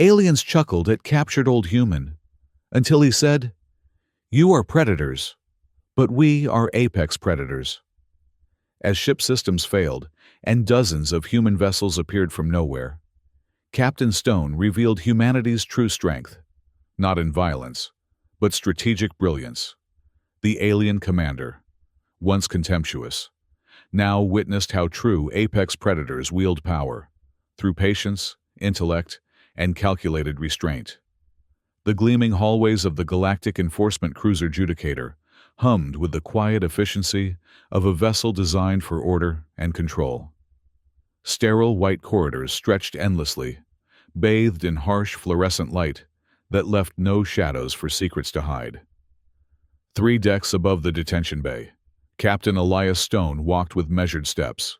Aliens chuckled at captured old human, until he said, "You are predators, but we are apex predators." As ship systems failed and dozens of human vessels appeared from nowhere, Captain Stone revealed humanity's true strength, not in violence, but strategic brilliance. The alien commander, once contemptuous, now witnessed how true apex predators wield power, through patience, intellect, and calculated restraint. The gleaming hallways of the Galactic Enforcement Cruiser Judicator hummed with the quiet efficiency of a vessel designed for order and control. Sterile white corridors stretched endlessly, bathed in harsh fluorescent light that left no shadows for secrets to hide. 3 decks above the detention bay, Captain Elias Stone walked with measured steps,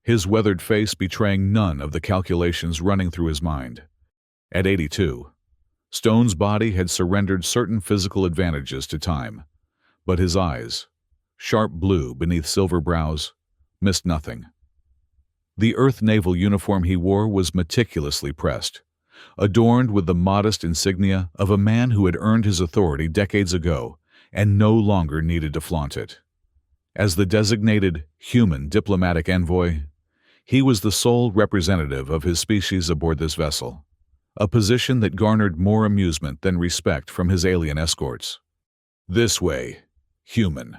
his weathered face betraying none of the calculations running through his mind. At 82, Stone's body had surrendered certain physical advantages to time, but his eyes, sharp blue beneath silver brows, missed nothing. The Earth naval uniform he wore was meticulously pressed, adorned with the modest insignia of a man who had earned his authority decades ago and no longer needed to flaunt it. As the designated human diplomatic envoy, he was the sole representative of his species aboard this vessel, a position that garnered more amusement than respect from his alien escorts. "This way, human,"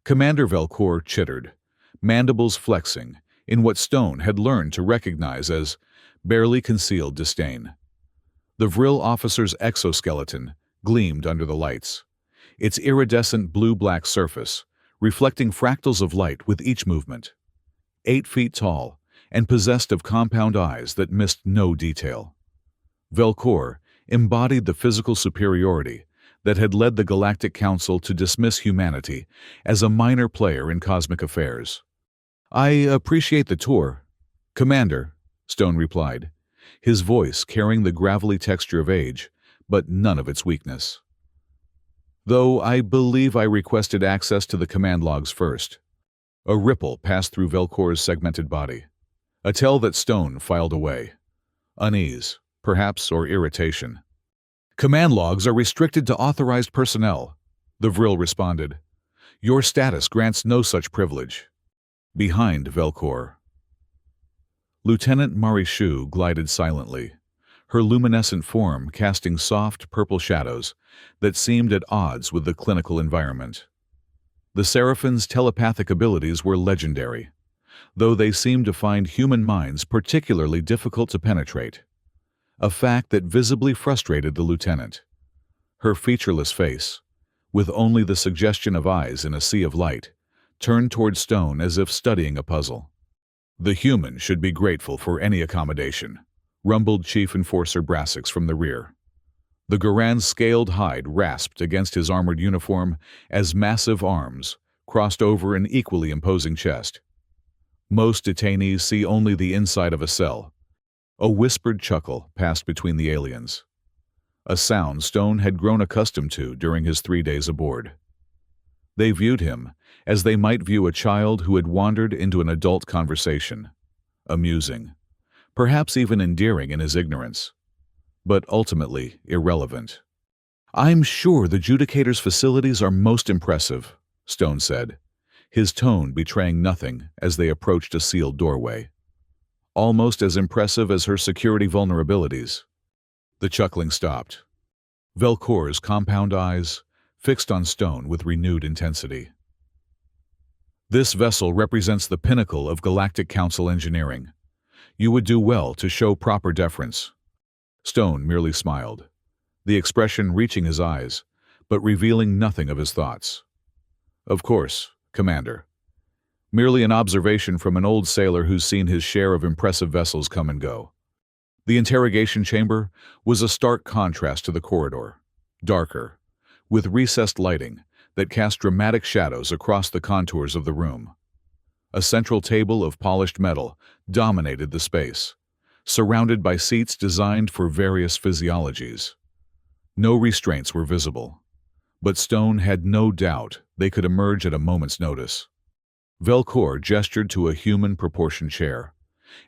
Commander Velcor chittered, mandibles flexing in what Stone had learned to recognize as barely concealed disdain. The Vril officer's exoskeleton gleamed under the lights, its iridescent blue-black surface reflecting fractals of light with each movement. 8 feet tall and possessed of compound eyes that missed no detail. Velcor embodied the physical superiority that had led the Galactic Council to dismiss humanity as a minor player in cosmic affairs. "I appreciate the tour, Commander," Stone replied, his voice carrying the gravelly texture of age, but none of its weakness. "Though I believe I requested access to the command logs first." A ripple passed through Velcor's segmented body, a tell that Stone filed away. Unease, perhaps, or irritation. "Command logs are restricted to authorized personnel," the Vril responded. "Your status grants no such privilege." Behind Velcor, Lieutenant Marishu glided silently, her luminescent form casting soft purple shadows that seemed at odds with the clinical environment. The Seraphine's telepathic abilities were legendary, though they seemed to find human minds particularly difficult to penetrate, a fact that visibly frustrated the lieutenant. Her featureless face, with only the suggestion of eyes in a sea of light, turned toward Stone as if studying a puzzle. "The human should be grateful for any accommodation," rumbled Chief Enforcer Brassix from the rear. The Garan's scaled hide rasped against his armored uniform as massive arms crossed over an equally imposing chest. "Most detainees see only the inside of a cell." A whispered chuckle passed between the aliens, a sound Stone had grown accustomed to during his 3 days aboard. They viewed him as they might view a child who had wandered into an adult conversation, amusing, perhaps even endearing in his ignorance, but ultimately irrelevant. "I'm sure the Judicator's facilities are most impressive," Stone said, his tone betraying nothing as they approached a sealed doorway. "Almost as impressive as her security vulnerabilities." The chuckling stopped. Velcor's compound eyes fixed on Stone with renewed intensity. "This vessel represents the pinnacle of Galactic Council engineering. You would do well to show proper deference." Stone merely smiled, the expression reaching his eyes, but revealing nothing of his thoughts. "Of course, Commander. Merely an observation from an old sailor who's seen his share of impressive vessels come and go." The interrogation chamber was a stark contrast to the corridor, darker, with recessed lighting that cast dramatic shadows across the contours of the room. A central table of polished metal dominated the space, surrounded by seats designed for various physiologies. No restraints were visible, but Stone had no doubt they could emerge at a moment's notice. Velcor gestured to a human-proportioned chair,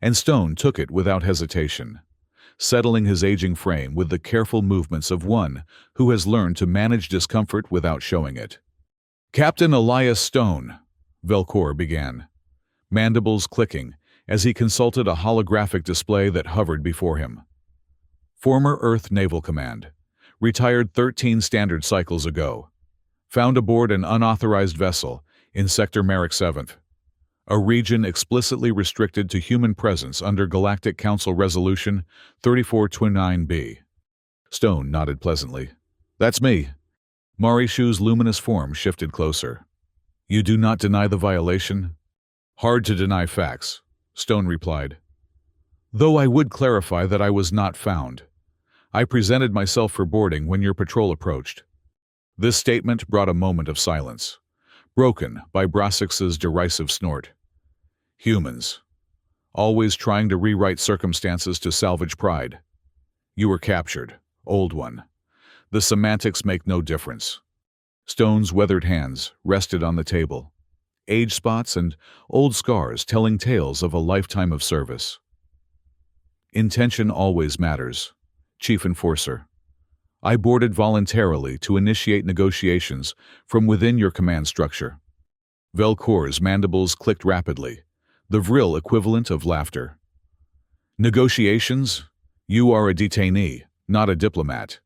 and Stone took it without hesitation, settling his aging frame with the careful movements of one who has learned to manage discomfort without showing it. "Captain Elias Stone," Velcor began, mandibles clicking as he consulted a holographic display that hovered before him. "Former Earth Naval Command. Retired 13 standard cycles ago. Found aboard an unauthorized vessel in Sector Merrick 7th, a region explicitly restricted to human presence under Galactic Council Resolution 3429B. Stone nodded pleasantly. "That's me." Marishu's luminous form shifted closer. "You do not deny the violation?" "Hard to deny facts," Stone replied. "Though I would clarify that I was not found. I presented myself for boarding when your patrol approached." This statement brought a moment of silence, broken by Brassix's derisive snort. "Humans. Always trying to rewrite circumstances to salvage pride. You were captured, old one. The semantics make no difference." Stone's weathered hands rested on the table, age spots and old scars telling tales of a lifetime of service. "Intention always matters, Chief Enforcer. I boarded voluntarily to initiate negotiations from within your command structure." Velcor's mandibles clicked rapidly, the vril equivalent of laughter. "Negotiations? You are a detainee, not a diplomat.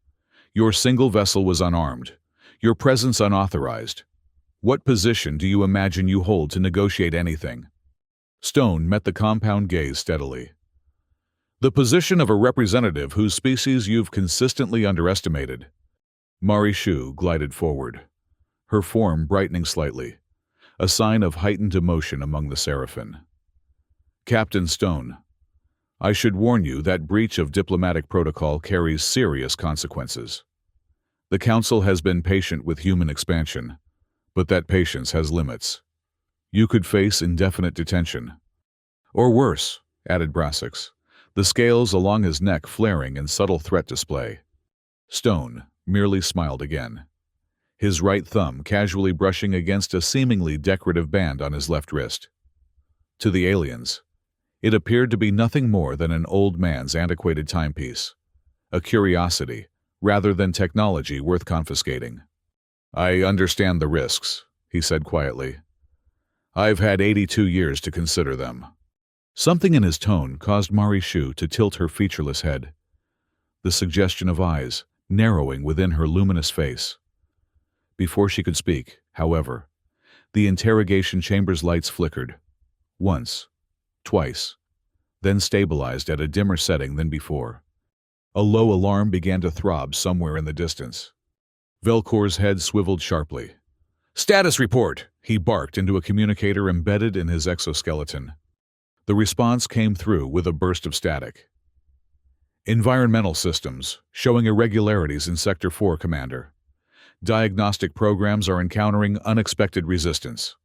Your single vessel was unarmed, your presence unauthorized. What position do you imagine you hold to negotiate anything?" Stone met the compound gaze steadily. "The position of a representative whose species you've consistently underestimated." Marishu glided forward, her form brightening slightly, a sign of heightened emotion among the Seraphim. "Captain Stone, I should warn you that breach of diplomatic protocol carries serious consequences. The Council has been patient with human expansion, but that patience has limits. You could face indefinite detention." "Or worse," added Brassix, the scales along his neck flaring in subtle threat display. Stone merely smiled again, his right thumb casually brushing against a seemingly decorative band on his left wrist. To the aliens, it appeared to be nothing more than an old man's antiquated timepiece, a curiosity rather than technology worth confiscating. "I understand the risks," he said quietly. "I've had 82 years to consider them." Something in his tone caused Marishu to tilt her featureless head, the suggestion of eyes narrowing within her luminous face. Before she could speak, however, the interrogation chamber's lights flickered. Once, twice, then stabilized at a dimmer setting than before. A low alarm began to throb somewhere in the distance. Velcor's head swiveled sharply. "Status report!" he barked into a communicator embedded in his exoskeleton. The response came through with a burst of static. "Environmental systems, showing irregularities in Sector 4, Commander. Diagnostic programs are encountering unexpected resistance."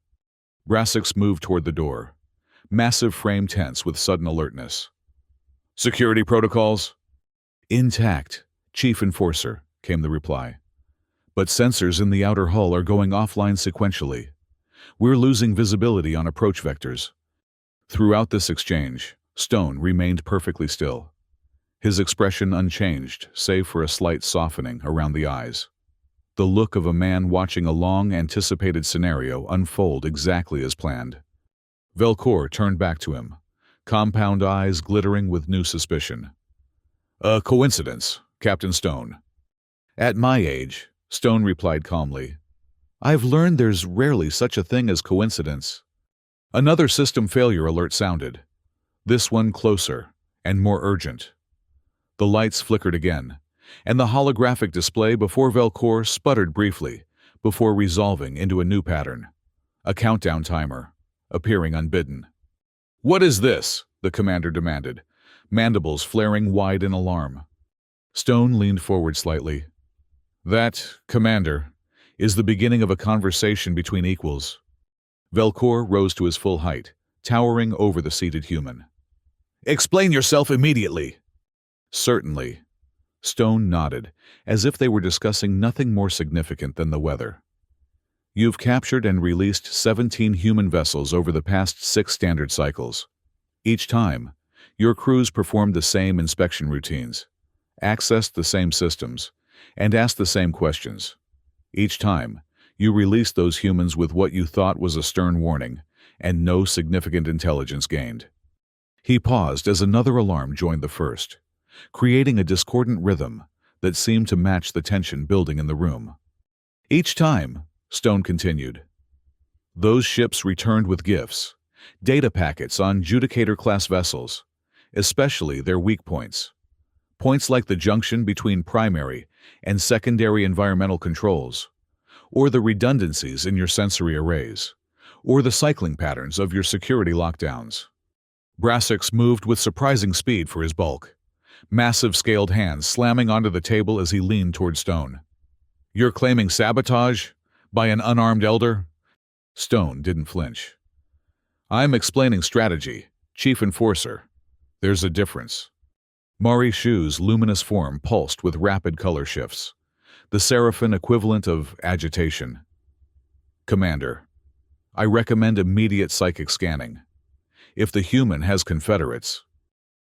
Brassix moved toward the door, massive frame tense with sudden alertness. "Security protocols?" "Intact, Chief Enforcer," came the reply. "But sensors in the outer hull are going offline sequentially. We're losing visibility on approach vectors." Throughout this exchange, Stone remained perfectly still, his expression unchanged save for a slight softening around the eyes. The look of a man watching a long-anticipated scenario unfold exactly as planned. Velcor turned back to him, compound eyes glittering with new suspicion. "A coincidence, Captain Stone." "At my age," Stone replied calmly, "I've learned there's rarely such a thing as coincidence." Another system failure alert sounded, this one closer and more urgent. The lights flickered again, and the holographic display before Velcor sputtered briefly before resolving into a new pattern, a countdown timer, appearing unbidden. "What is this?" the commander demanded, mandibles flaring wide in alarm. Stone leaned forward slightly. "That, Commander, is the beginning of a conversation between equals." Velcor rose to his full height, towering over the seated human. "Explain yourself immediately." "Certainly." Stone nodded, as if they were discussing nothing more significant than the weather. "You've captured and released 17 human vessels over the past 6 standard cycles. Each time, Your crews performed the same inspection routines, accessed the same systems, and asked the same questions. Each time, you released those humans with what you thought was a stern warning, and no significant intelligence gained. He paused as another alarm joined the first, creating a discordant rhythm that seemed to match the tension building in the room. Each time, Stone continued, those ships returned with gifts, data packets on Judicator-class vessels, especially their weak points. Points like the junction between primary and secondary environmental controls, or the redundancies in your sensory arrays, or the cycling patterns of your security lockdowns. Brassix moved with surprising speed for his bulk, massive scaled hands slamming onto the table as he leaned toward Stone. You're claiming sabotage by an unarmed elder? Stone didn't flinch. I'm explaining strategy, Chief Enforcer. There's a difference. Mari Shu's luminous form pulsed with rapid color shifts, the Seraphim equivalent of agitation. Commander, I recommend immediate psychic scanning. If the human has confederates,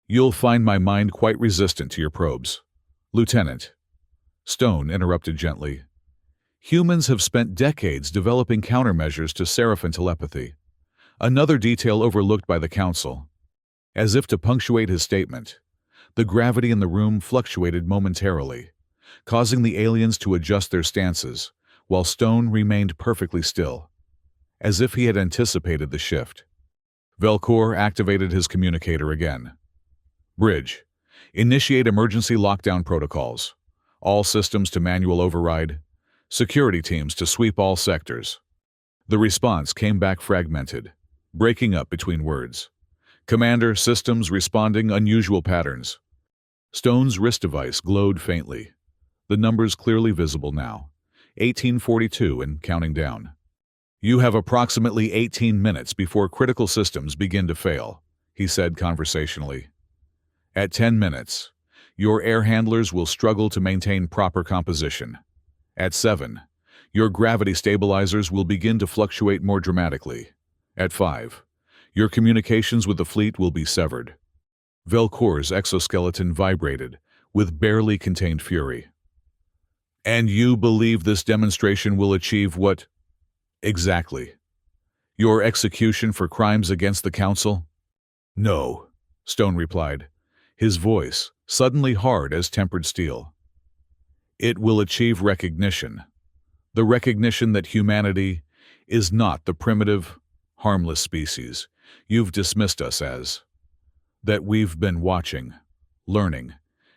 you'll find my mind quite resistant to your probes. Lieutenant. Stone interrupted gently. Humans have spent decades developing countermeasures to Seraphim telepathy, another detail overlooked by the Council. As if to punctuate his statement, the gravity in the room fluctuated momentarily, causing the aliens to adjust their stances, while Stone remained perfectly still, as if he had anticipated the shift. Velcor activated his communicator again. Bridge, initiate emergency lockdown protocols. All systems to manual override. Security teams to sweep all sectors. The response came back fragmented, breaking up between words. Commander, systems responding unusual patterns. Stone's wrist device glowed faintly. The numbers clearly visible now. 1842 and counting down. You have approximately 18 minutes before critical systems begin to fail, he said conversationally. At 10 minutes, your air handlers will struggle to maintain proper composition. At 7, your gravity stabilizers will begin to fluctuate more dramatically. At 5, your communications with the fleet will be severed. Velcor's exoskeleton vibrated with barely contained fury. And you believe this demonstration will achieve what? Exactly. Your execution for crimes against the Council? No, Stone replied, his voice suddenly hard as tempered steel. It will achieve recognition. The recognition that humanity is not the primitive, harmless species you've dismissed us as. That we've been watching, learning,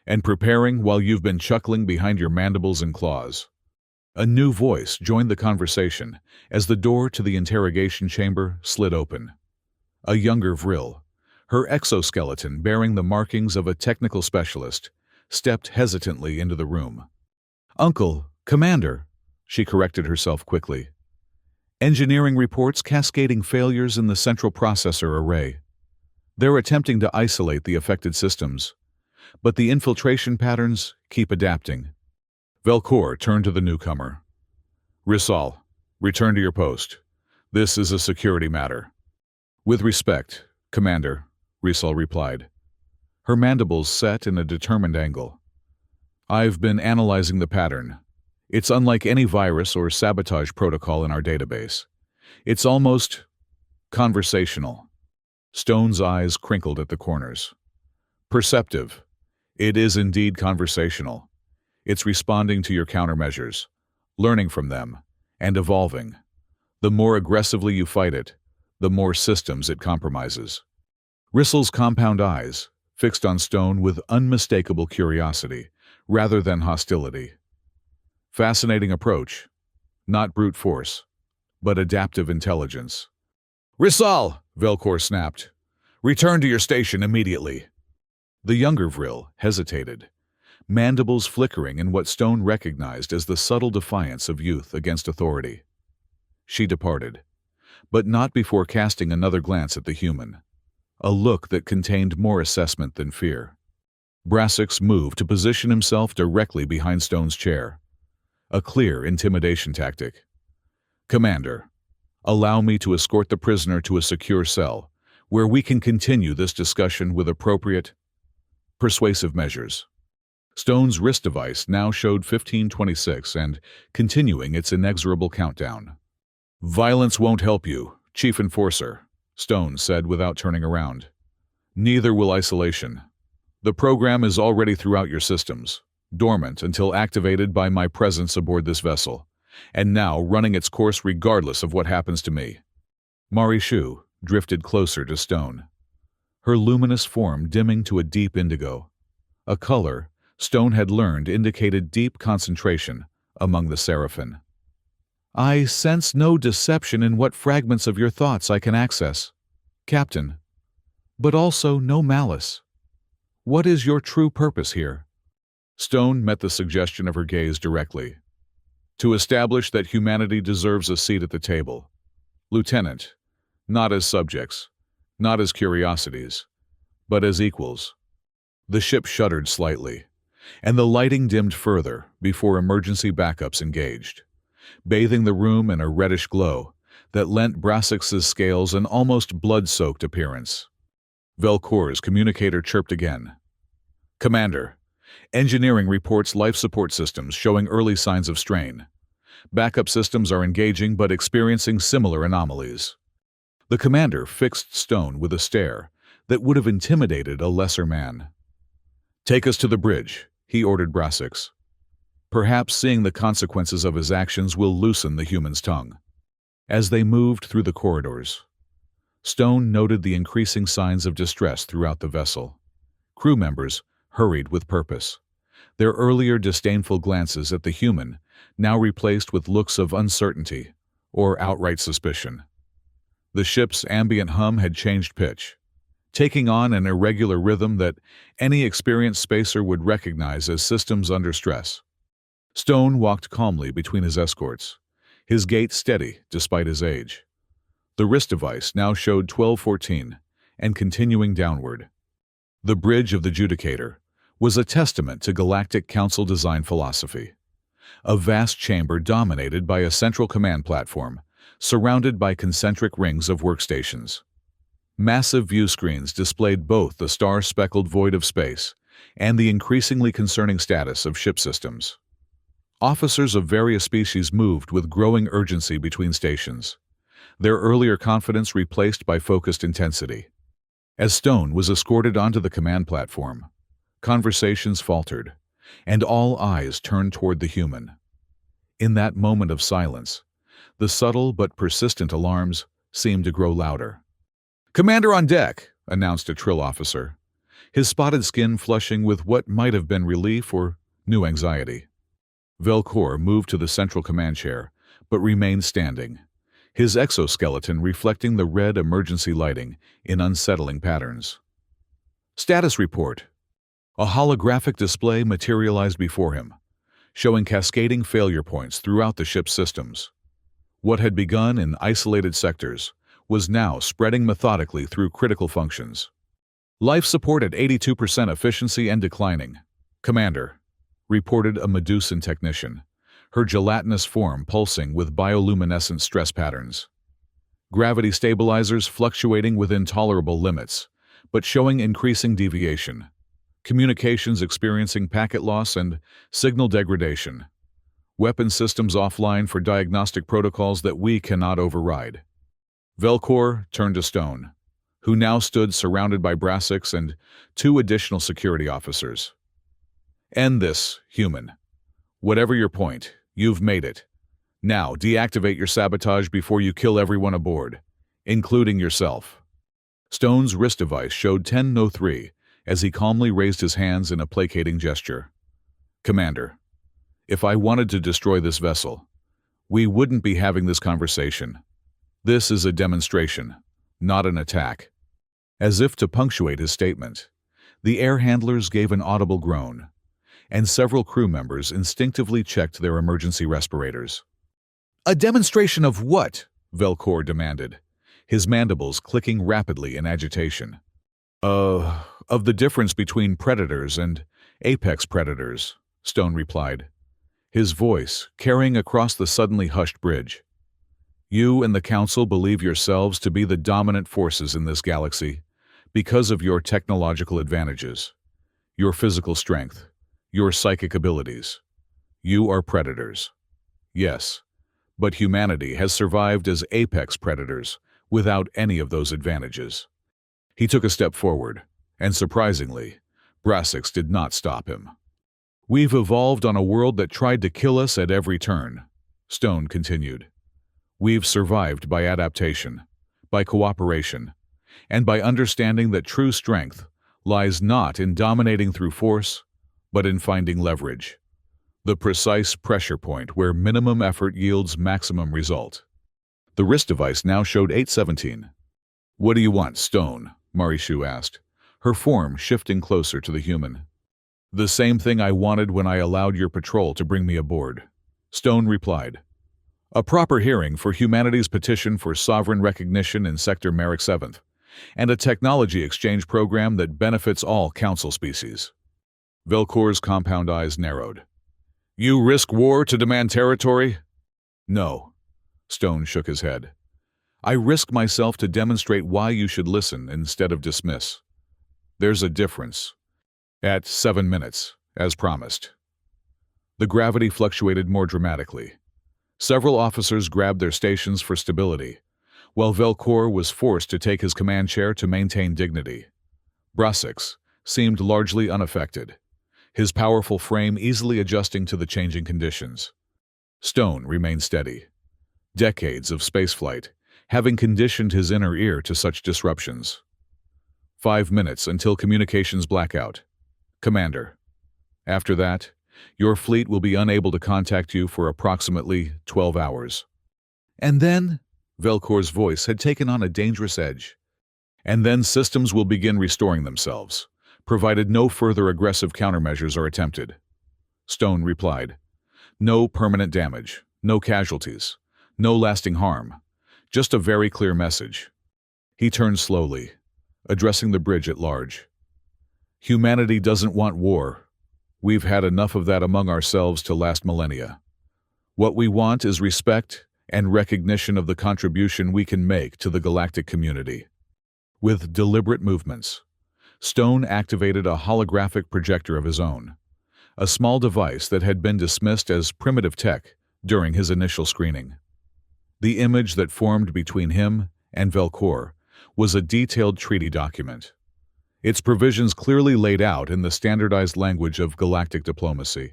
and preparing while you've been chuckling behind your mandibles and claws. A new voice joined the conversation as the door to the interrogation chamber slid open. A younger Vril, her exoskeleton bearing the markings of a technical specialist, stepped hesitantly into the room. Uncle, Commander, she corrected herself quickly. Engineering reports cascading failures in the central processor array. They're attempting to isolate the affected systems, but the infiltration patterns keep adapting. Velcor turned to the newcomer. Rissal, return to your post. This is a security matter. With respect, Commander, Rissal replied. Her mandibles set in a determined angle. I've been analyzing the pattern. It's unlike any virus or sabotage protocol in our database. It's almost conversational. Stone's eyes crinkled at the corners. Perceptive. It is indeed conversational. It's responding to your countermeasures, learning from them, and evolving. The more aggressively you fight it, the more systems it compromises. Rissel's compound eyes, fixed on Stone with unmistakable curiosity, rather than hostility. Fascinating approach. Not brute force, but adaptive intelligence. Rissal, Velcor snapped. Return to your station immediately. The younger Vril hesitated, mandibles flickering in what Stone recognized as the subtle defiance of youth against authority. She departed, but not before casting another glance at the human, a look that contained more assessment than fear. Brassix moved to position himself directly behind Stone's chair, a clear intimidation tactic. Commander, allow me to escort the prisoner to a secure cell, where we can continue this discussion with appropriate, persuasive measures. Stone's wrist device now showed 1526 and continuing its inexorable countdown. "Violence won't help you, Chief Enforcer," Stone said without turning around. "Neither will isolation. The program is already throughout your systems, dormant until activated by my presence aboard this vessel, and now running its course regardless of what happens to me." Mari Shu drifted closer to Stone, her luminous form dimming to a deep indigo, a color Stone had learned indicated deep concentration among the Seraphim. "I sense no deception in what fragments of your thoughts I can access, Captain, but also no malice. What is your true purpose here?" Stone met the suggestion of her gaze directly. "To establish that humanity deserves a seat at the table. Lieutenant, not as subjects, not as curiosities, but as equals." The ship shuddered slightly, and the lighting dimmed further before emergency backups engaged, bathing the room in a reddish glow that lent Brassix's scales an almost blood-soaked appearance. Velcor's communicator chirped again. "Commander, engineering reports life support systems showing early signs of strain. Backup systems are engaging but experiencing similar anomalies." The commander fixed Stone with a stare that would have intimidated a lesser man. "Take us to the bridge," he ordered Brassix. Perhaps seeing the consequences of his actions will loosen the human's tongue. As they moved through the corridors, Stone noted the increasing signs of distress throughout the vessel. Crew members hurried with purpose, their earlier disdainful glances at the human now replaced with looks of uncertainty or outright suspicion. The ship's ambient hum had changed pitch, taking on an irregular rhythm that any experienced spacer would recognize as systems under stress. Stone walked calmly between his escorts, his gait steady despite his age. The wrist device now showed 1214 and continuing downward. The bridge of the Judicator was a testament to Galactic Council design philosophy. A vast chamber dominated by a central command platform, surrounded by concentric rings of workstations. Massive view screens displayed both the star-speckled void of space and the increasingly concerning status of ship systems. Officers of various species moved with growing urgency between stations, their earlier confidence replaced by focused intensity. As Stone was escorted onto the command platform, conversations faltered, and all eyes turned toward the human. In that moment of silence, the subtle but persistent alarms seemed to grow louder. "Commander on deck," announced a Trill officer, his spotted skin flushing with what might have been relief or new anxiety. Velcor moved to the central command chair, but remained standing, his exoskeleton reflecting the red emergency lighting in unsettling patterns. "Status report." A holographic display materialized before him, showing cascading failure points throughout the ship's systems. What had begun in isolated sectors was now spreading methodically through critical functions. "Life support at 82% efficiency and declining, Commander," reported a Medusan technician, her gelatinous form pulsing with bioluminescent stress patterns. Gravity stabilizers fluctuating within tolerable limits, but showing increasing deviation. Communications experiencing packet loss and signal degradation. Weapon systems offline for diagnostic protocols that we cannot override. Velcor turned to Stone, who now stood surrounded by Brassix and 2 additional security officers. "End this, human. Whatever your point, you've made it. Now deactivate your sabotage before you kill everyone aboard, including yourself." Stone's wrist device showed 10:03 as he calmly raised his hands in a placating gesture. "Commander, if I wanted to destroy this vessel, we wouldn't be having this conversation. This is a demonstration, not an attack." As if to punctuate his statement, the air handlers gave an audible groan, and several crew members instinctively checked their emergency respirators. "A demonstration of what?" Velcor demanded, his mandibles clicking rapidly in agitation. Of the difference between predators and apex predators," Stone replied, his voice carrying across the suddenly hushed bridge. You and the Council believe yourselves to be the dominant forces in this galaxy because of your technological advantages, your physical strength, your psychic abilities. You are predators. Yes, but humanity has survived as apex predators without any of those advantages. He took a step forward, and surprisingly, Brassix did not stop him. We've evolved on a world that tried to kill us at every turn, Stone continued. We've survived by adaptation, by cooperation, and by understanding that true strength lies not in dominating through force, but in finding leverage. The precise pressure point where minimum effort yields maximum result. The wrist device now showed 817. What do you want, Stone? Marishu asked, her form shifting closer to the human. The same thing I wanted when I allowed your patrol to bring me aboard, Stone replied. A proper hearing for humanity's petition for sovereign recognition in Sector Merrick 7th, and a technology exchange program that benefits all Council species. Velcor's compound eyes narrowed. You risk war to demand territory? No. Stone shook his head. I risk myself to demonstrate why you should listen instead of dismiss. There's a difference. At 7 minutes, as promised. The gravity fluctuated more dramatically. Several officers grabbed their stations for stability, while Velcor was forced to take his command chair to maintain dignity. Brassix seemed largely unaffected, his powerful frame easily adjusting to the changing conditions. Stone remained steady. Decades of spaceflight, having conditioned his inner ear to such disruptions. 5 minutes until communications blackout. Commander. After that, your fleet will be unable to contact you for approximately 12 hours. And then, Velcor's voice had taken on a dangerous edge. And then systems will begin restoring themselves, provided no further aggressive countermeasures are attempted. Stone replied. No permanent damage, no casualties, no lasting harm, just a very clear message. He turned slowly, addressing the bridge at large. Humanity doesn't want war. We've had enough of that among ourselves to last millennia. What we want is respect and recognition of the contribution we can make to the galactic community. With deliberate movements, Stone activated a holographic projector of his own, a small device that had been dismissed as primitive tech during his initial screening. The image that formed between him and Velcor was a detailed treaty document, its provisions clearly laid out in the standardized language of galactic diplomacy.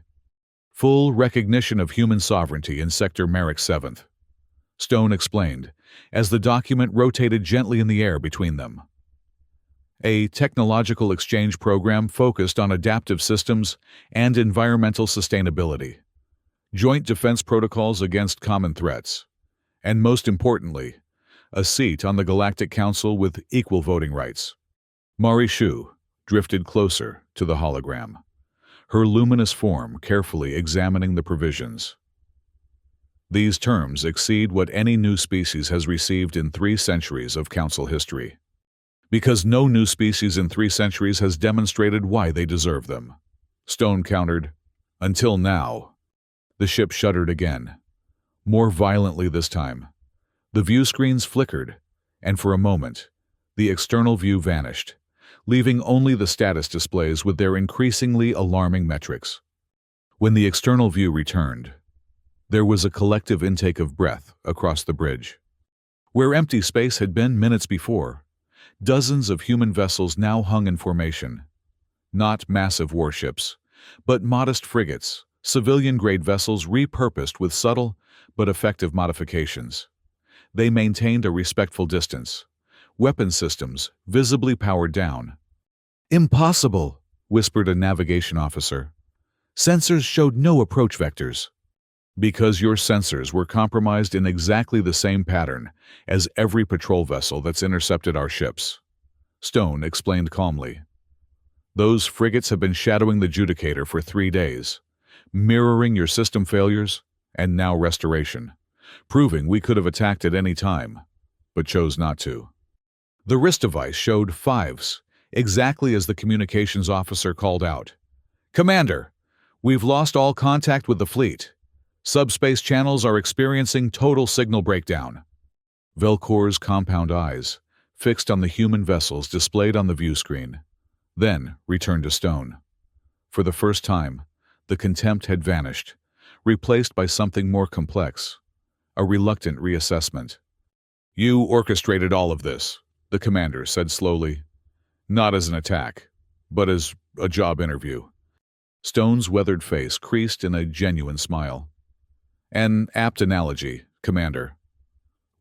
Full recognition of human sovereignty in Sector Merrick 7th, Stone explained, as the document rotated gently in the air between them. A technological exchange program focused on adaptive systems and environmental sustainability, joint defense protocols against common threats, and most importantly, a seat on the Galactic Council with equal voting rights. Marishu drifted closer to the hologram, her luminous form carefully examining the provisions. These terms exceed what any new species has received in 3 centuries of Council history, because no new species in 3 centuries has demonstrated why they deserve them. Stone countered, until now. The ship shuddered again, more violently this time. The view screens flickered, and for a moment, the external view vanished, leaving only the status displays with their increasingly alarming metrics. When the external view returned, there was a collective intake of breath across the bridge. Where empty space had been minutes before, dozens of human vessels now hung in formation. Not massive warships, but modest frigates, civilian-grade vessels repurposed with subtle but effective modifications. They maintained a respectful distance, weapon systems visibly powered down. Impossible, whispered a navigation officer. Sensors showed no approach vectors. Because your sensors were compromised in exactly the same pattern as every patrol vessel that's intercepted our ships, Stone explained calmly. Those frigates have been shadowing the Judicator for 3 days, mirroring your system failures and now restoration, proving we could have attacked at any time, but chose not to. The wrist device showed 5s, exactly as the communications officer called out. Commander, we've lost all contact with the fleet. Subspace channels are experiencing total signal breakdown. Velcor's compound eyes fixed on the human vessels displayed on the view screen, then returned to Stone. For the first time, the contempt had vanished, replaced by something more complex, a reluctant reassessment. "You orchestrated all of this," the commander said slowly. "Not as an attack, but as a job interview." Stone's weathered face creased in a genuine smile. "An apt analogy, Commander.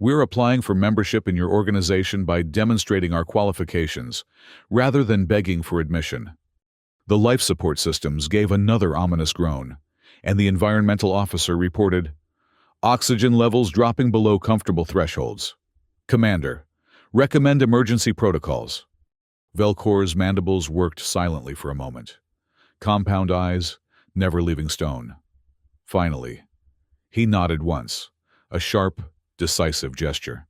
We're applying for membership in your organization by demonstrating our qualifications, rather than begging for admission." The life support systems gave another ominous groan, and the environmental officer reported, "Oxygen levels dropping below comfortable thresholds. Commander, recommend emergency protocols." Velcor's mandibles worked silently for a moment, compound eyes never leaving Stone. Finally, he nodded once, a sharp, decisive gesture.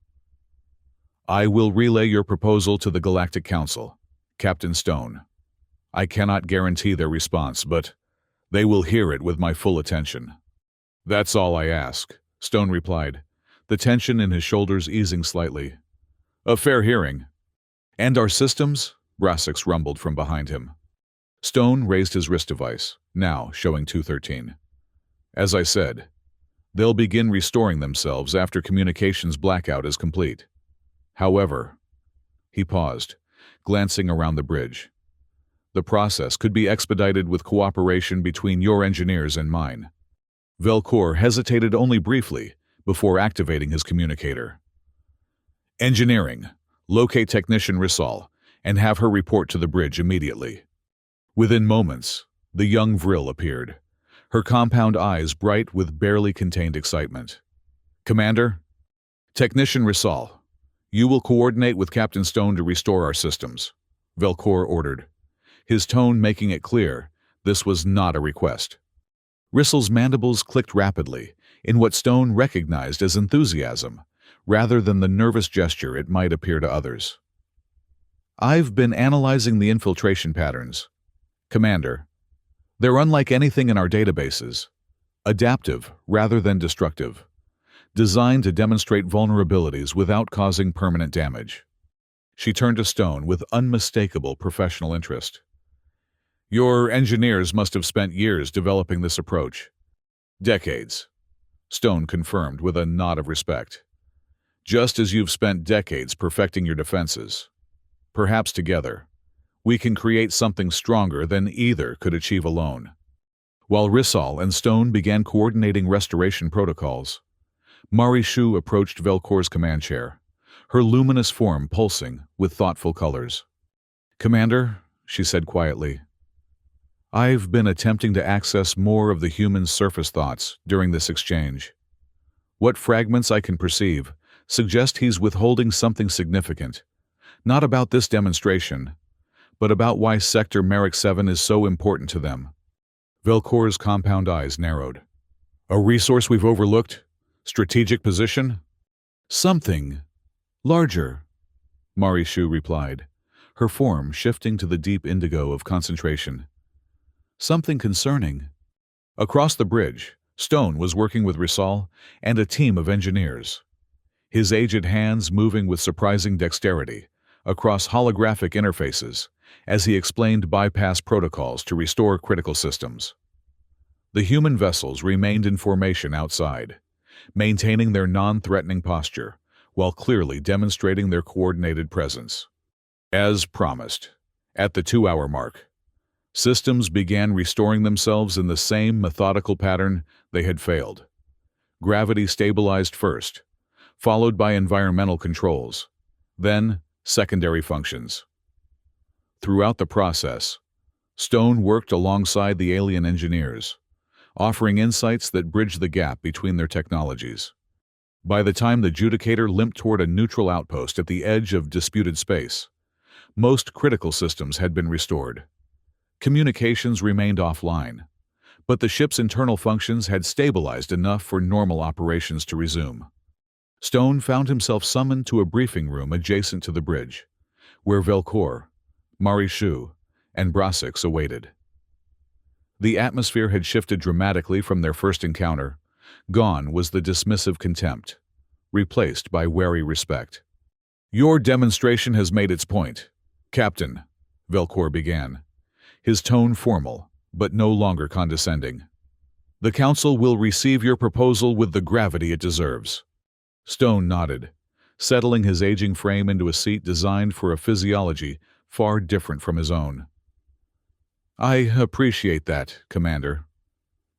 "I will relay your proposal to the Galactic Council, Captain Stone. I cannot guarantee their response, but they will hear it with my full attention." "That's all I ask," Stone replied, the tension in his shoulders easing slightly. "A fair hearing." "And our systems?" Brassix rumbled from behind him. Stone raised his wrist device, now showing 213. "As I said, they'll begin restoring themselves after communications blackout is complete. However," he paused, glancing around the bridge, "the process could be expedited with cooperation between your engineers and mine." Velcor hesitated only briefly before activating his communicator. "Engineering, locate Technician Rissal and have her report to the bridge immediately." Within moments, the young Vril appeared, her compound eyes bright with barely contained excitement. "Commander, Technician Rissal, you will coordinate with Captain Stone to restore our systems," Velcor ordered, his tone making it clear this was not a request. Rissal's mandibles clicked rapidly in what Stone recognized as enthusiasm, rather than the nervous gesture it might appear to others. "I've been analyzing the infiltration patterns. Commander, they're unlike anything in our databases, adaptive rather than destructive, designed to demonstrate vulnerabilities without causing permanent damage." She turned to Stone with unmistakable professional interest. "Your engineers must have spent years developing this approach." "Decades," Stone confirmed with a nod of respect. "Just as you've spent decades perfecting your defenses. Perhaps together, we can create something stronger than either could achieve alone." While Rissal and Stone began coordinating restoration protocols, Mari Shu approached Velcor's command chair, her luminous form pulsing with thoughtful colors. "Commander," she said quietly, "I've been attempting to access more of the human's surface thoughts during this exchange. What fragments I can perceive suggest he's withholding something significant, not about this demonstration, but about why Sector Merrick 7 is so important to them." Velcor's compound eyes narrowed. "A resource we've overlooked? Strategic position?" "Something larger," Mari Shu replied, her form shifting to the deep indigo of concentration. "Something concerning." Across the bridge, Stone was working with Rissal and a team of engineers, his aged hands moving with surprising dexterity across holographic interfaces as he explained bypass protocols to restore critical systems. The human vessels remained in formation outside, maintaining their non-threatening posture while clearly demonstrating their coordinated presence. As promised, at the 2-hour mark, systems began restoring themselves in the same methodical pattern they had failed. Gravity stabilized first, followed by environmental controls, then secondary functions. Throughout the process, Stone worked alongside the alien engineers, offering insights that bridged the gap between their technologies. By the time the Judicator limped toward a neutral outpost at the edge of disputed space, most critical systems had been restored. Communications remained offline, but the ship's internal functions had stabilized enough for normal operations to resume. Stone found himself summoned to a briefing room adjacent to the bridge, where Velcor, Mari Shu, and Brassix awaited. The atmosphere had shifted dramatically from their first encounter. Gone was the dismissive contempt. replaced by wary respect. "Your demonstration has made its point, Captain," Velcor began, his tone formal, but no longer condescending. "The Council will receive your proposal with the gravity it deserves." Stone nodded, settling his aging frame into a seat designed for a physiology far different from his own. "I appreciate that, Commander.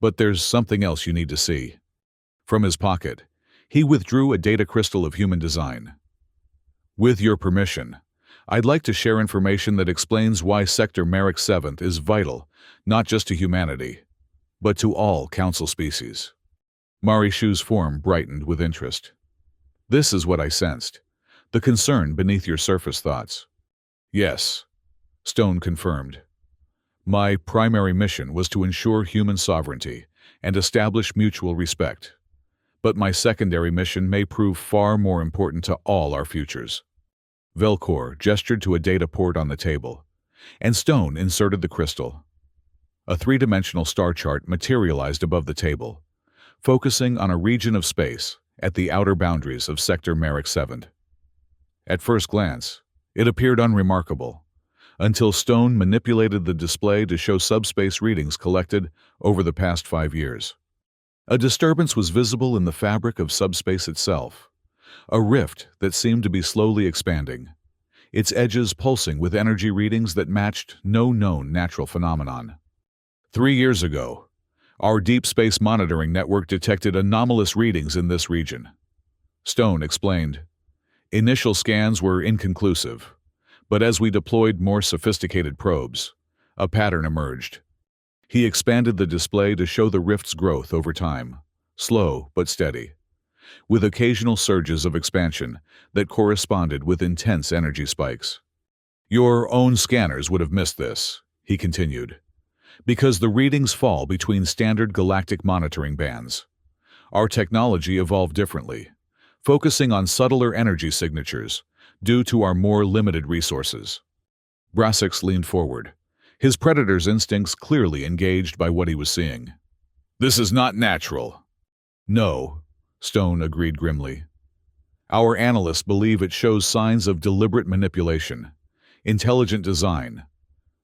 But there's something else you need to see." From his pocket, he withdrew a data crystal of human design. "With your permission, I'd like to share information that explains why Sector Merrick 7th is vital, not just to humanity, but to all Council species." Marishu's form brightened with interest. "This is what I sensed, the concern beneath your surface thoughts." "Yes," Stone confirmed. "My primary mission was to ensure human sovereignty and establish mutual respect. But my secondary mission may prove far more important to all our futures." Velcor gestured to a data port on the table, and Stone inserted the crystal. A three-dimensional star chart materialized above the table, focusing on a region of space at the outer boundaries of Sector Merrick 7. At first glance, it appeared unremarkable, until Stone manipulated the display to show subspace readings collected over the past 5 years. A disturbance was visible in the fabric of subspace itself, a rift that seemed to be slowly expanding, its edges pulsing with energy readings that matched no known natural phenomenon. 3 years ago, our deep space monitoring network detected anomalous readings in this region. Stone explained. Initial scans were inconclusive, but as we deployed more sophisticated probes, a pattern emerged. He expanded the display to show the rift's growth over time, slow but steady, with occasional surges of expansion that corresponded with intense energy spikes. "Your own scanners would have missed this," he continued, "because the readings fall between standard galactic monitoring bands. Our technology evolved differently, focusing on subtler energy signatures due to our more limited resources." Brassix leaned forward, his predator's instincts clearly engaged by what he was seeing. "This is not natural." "No," Stone agreed grimly. "Our analysts believe it shows signs of deliberate manipulation, intelligent design.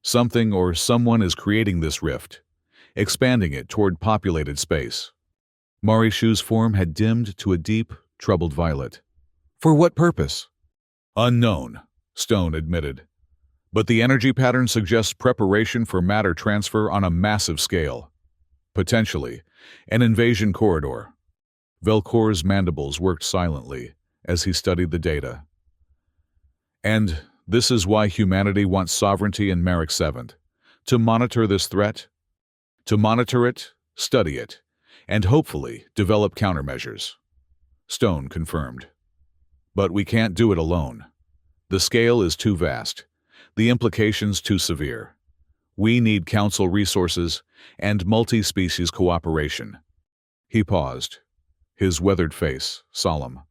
Something or someone is creating this rift, expanding it toward populated space." Marishu's form had dimmed to a deep, troubled violet. "For what purpose?" "Unknown," Stone admitted. "But the energy pattern suggests preparation for matter transfer on a massive scale. Potentially, an invasion corridor." Velcor's mandibles worked silently as he studied the data. "And this is why humanity wants sovereignty in Merrick 7, to monitor this threat, to monitor it, study it, and hopefully develop countermeasures." Stone confirmed. "But we can't do it alone. The scale is too vast, the implications too severe. We need Council resources and multi-species cooperation." He paused, his weathered face solemn.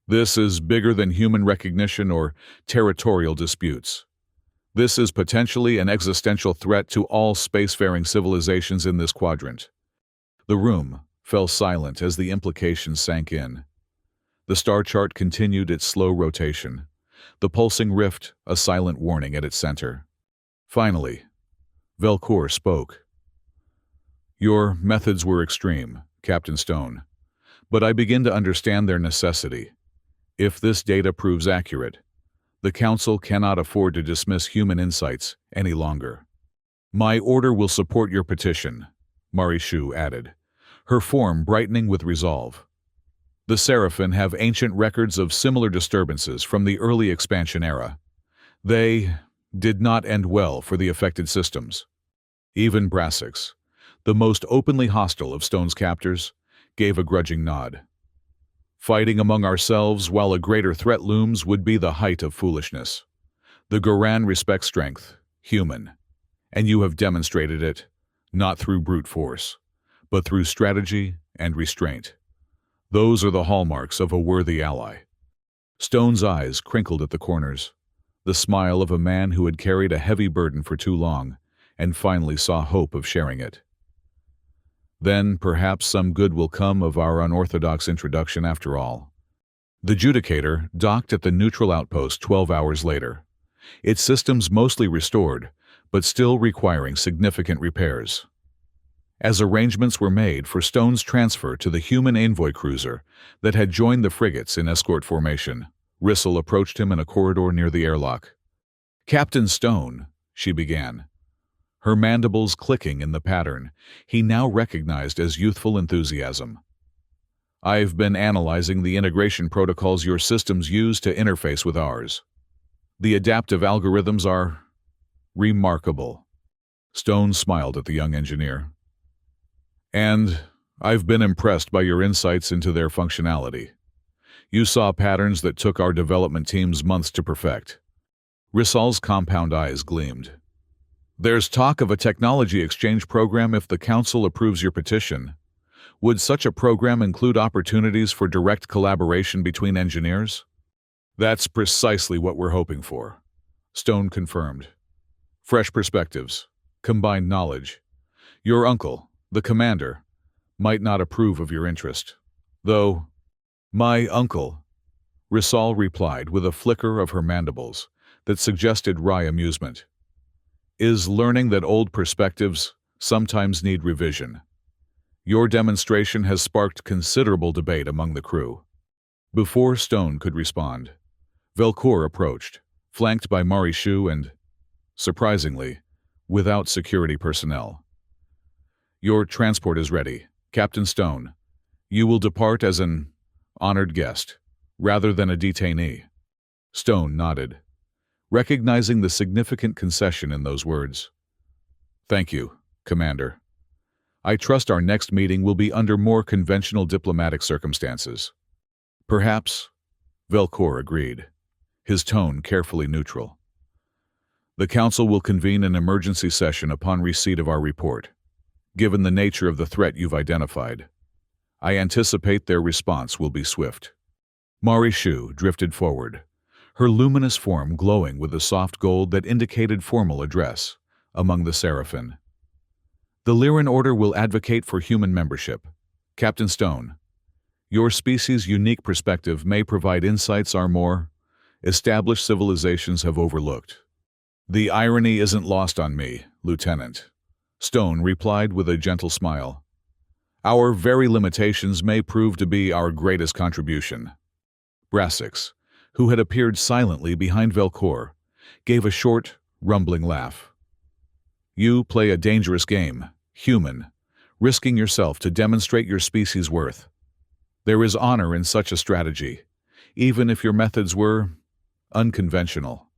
"This is bigger than human recognition or territorial disputes. This is potentially an existential threat to all spacefaring civilizations in this quadrant." The room fell silent as the implications sank in. The star chart continued its slow rotation, the pulsing rift a silent warning at its center. Finally, Velcor spoke. "Your methods were extreme, Captain Stone, but I begin to understand their necessity. If this data proves accurate, the Council cannot afford to dismiss human insights any longer." "My order will support your petition," Marishu added, her form brightening with resolve. "The Seraphim have ancient records of similar disturbances from the early expansion era. They did not end well for the affected systems." Even Brassix, the most openly hostile of Stone's captors, gave a grudging nod. "Fighting among ourselves while a greater threat looms would be the height of foolishness. The Goran respect strength, human, and you have demonstrated it, not through brute force, but through strategy and restraint. Those are the hallmarks of a worthy ally." Stone's eyes crinkled at the corners, the smile of a man who had carried a heavy burden for too long and finally saw hope of sharing it. Then perhaps some good will come of our unorthodox introduction after all. The Judicator docked at the neutral outpost 12 hours later, its systems mostly restored, but still requiring significant repairs. As arrangements were made for Stone's transfer to the human envoy cruiser that had joined the frigates in escort formation, Rissel approached him in a corridor near the airlock. "Captain Stone," she began, her mandibles clicking in the pattern he now recognized as youthful enthusiasm. "I've been analyzing the integration protocols your systems use to interface with ours. The adaptive algorithms are remarkable." Stone smiled at the young engineer. "And I've been impressed by your insights into their functionality. You saw patterns that took our development teams months to perfect." Rissal's compound eyes gleamed. "There's talk of a technology exchange program if the Council approves your petition. Would such a program include opportunities for direct collaboration between engineers?" "That's precisely what we're hoping for," Stone confirmed. "Fresh perspectives, combined knowledge. Your uncle, the commander, might not approve of your interest. Though, my uncle," Rissal replied with a flicker of her mandibles that suggested wry amusement, "is learning that old perspectives sometimes need revision. Your demonstration has sparked considerable debate among the crew." Before Stone could respond, Velcour approached, flanked by Marishu and, surprisingly, without security personnel. "Your transport is ready, Captain Stone. You will depart as an honored guest, rather than a detainee." Stone nodded, recognizing the significant concession in those words. "Thank you, Commander. I trust our next meeting will be under more conventional diplomatic circumstances." "Perhaps," Velcour agreed, his tone carefully neutral. "The Council will convene an emergency session upon receipt of our report. Given the nature of the threat you've identified, I anticipate their response will be swift." Marishu drifted forward, her luminous form glowing with the soft gold that indicated formal address among the Seraphim. "The Lyran Order will advocate for human membership. Captain Stone, your species' unique perspective may provide insights our more established civilizations have overlooked." "The irony isn't lost on me, Lieutenant," Stone replied with a gentle smile. "Our very limitations may prove to be our greatest contribution." Brassix, who had appeared silently behind Velcour, gave a short, rumbling laugh. "You play a dangerous game, human, risking yourself to demonstrate your species' worth. There is honor in such a strategy, even if your methods were unconventional."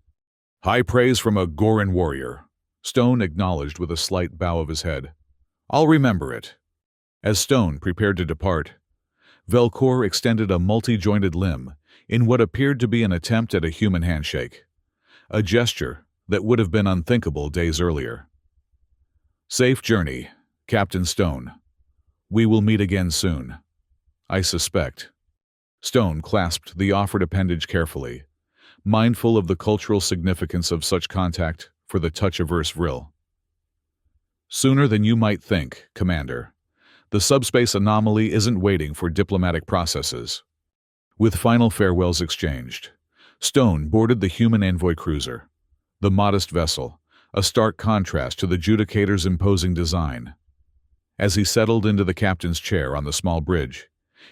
"High praise from a Goran warrior," Stone acknowledged with a slight bow of his head. "I'll remember it." As Stone prepared to depart, Velcour extended a multi-jointed limb in what appeared to be an attempt at a human handshake, a gesture that would have been unthinkable days earlier. "Safe journey, Captain Stone. We will meet again soon, I suspect." Stone clasped the offered appendage carefully, mindful of the cultural significance of such contact for the touch-averse Vril. "Sooner than you might think, Commander. The subspace anomaly isn't waiting for diplomatic processes." With final farewells exchanged, Stone boarded the human envoy cruiser, the modest vessel, a stark contrast to the Judicator's imposing design. As he settled into the captain's chair on the small bridge,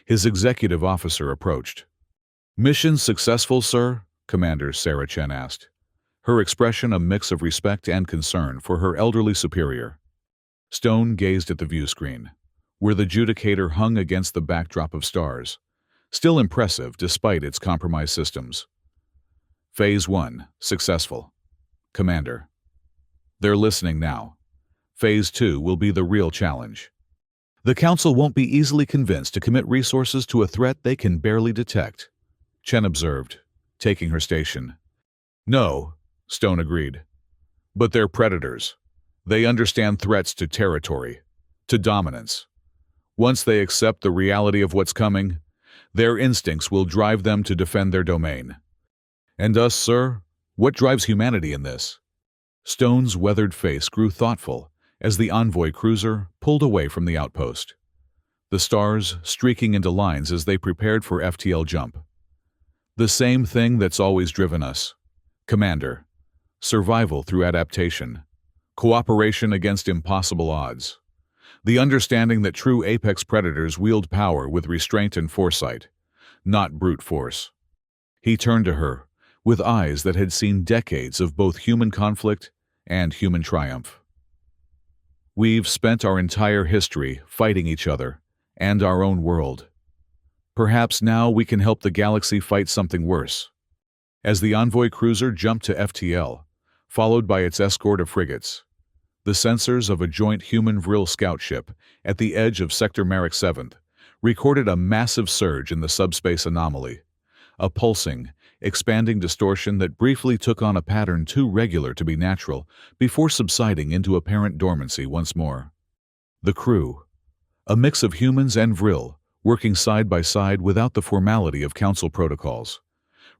his executive officer approached. "Mission successful, sir?" Commander Sarah Chen asked, her expression a mix of respect and concern for her elderly superior. Stone gazed at the view screen, where the Judicator hung against the backdrop of stars, still impressive despite its compromised systems. "Phase 1, successful, Commander. They're listening now. Phase 2 will be the real challenge. The Council won't be easily convinced to commit resources to a threat they can barely detect," Chen observed, taking her station. "No," Stone agreed. "But they're predators. They understand threats to territory, to dominance. Once they accept the reality of what's coming, their instincts will drive them to defend their domain. And us, sir? What drives humanity in this?" Stone's weathered face grew thoughtful as the envoy cruiser pulled away from the outpost, the stars streaking into lines as they prepared for FTL jump. The same thing that's always driven us. Commander. Survival through adaptation. Cooperation against impossible odds. The understanding that true apex predators wield power with restraint and foresight, not brute force. He turned to her, with eyes that had seen decades of both human conflict and human triumph. We've spent our entire history fighting each other and our own world. Perhaps now we can help the galaxy fight something worse. As the envoy cruiser jumped to FTL, followed by its escort of frigates, the sensors of a joint human-Vril scout ship at the edge of Sector Marek 7th recorded a massive surge in the subspace anomaly, a pulsing, expanding distortion that briefly took on a pattern too regular to be natural before subsiding into apparent dormancy once more. The crew, a mix of humans and Vril, working side by side without the formality of council protocols,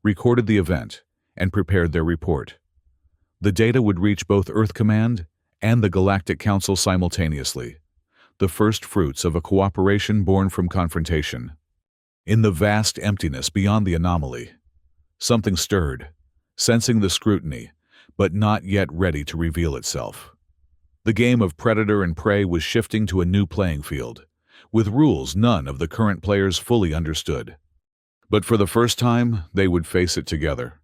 recorded the event and prepared their report. The data would reach both Earth Command and the Galactic Council simultaneously, the first fruits of a cooperation born from confrontation. In the vast emptiness beyond the anomaly, something stirred, sensing the scrutiny, but not yet ready to reveal itself. The game of predator and prey was shifting to a new playing field, with rules none of the current players fully understood. But for the first time, they would face it together.